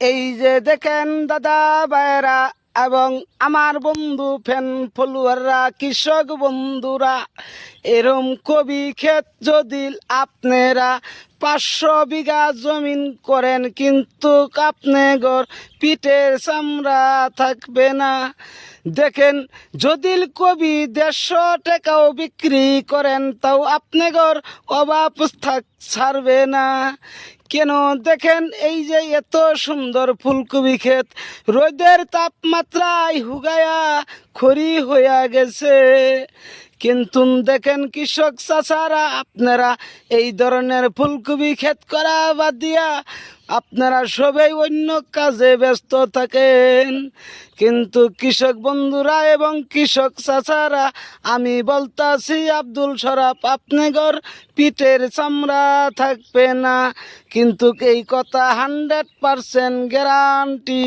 এই যে দেখেন দাদা ভাইরা এবং আমার বন্ধু ফ্যান ফলোয়াররা কৃষক বন্ধুরা, এরম কবি ক্ষেত যদি আপনারা 500 বিঘা জমিন করেন, কিন্তু আপনার পিঠের চামড়া থাকবে না। দেখেন, যদি কবি 150 টাকাও বিক্রি করেন, তাও আপনার অভাব ছাড়বে না। কেন দেখেন, এই যে এত সুন্দর ফুলকপি ক্ষেত রোদের তাপমাত্রায় হুগায়া খড়ি হইয়া গেছে, কিন্তু দেখেন কৃষক চাচারা আপনারা এই ধরনের ফুলকপি ক্ষেত করা বাদ দিয়া আপনারা সবাই অন্য কাজে ব্যস্ত থাকেন। কিন্তু কৃষক বন্ধুরা এবং কৃষক চাচারা, আমি বলতাছি আব্দুল শরাফ, আপনার পিঠের চামড়া থাকবে না, কিন্তু এই কথা 100% গ্যারান্টি।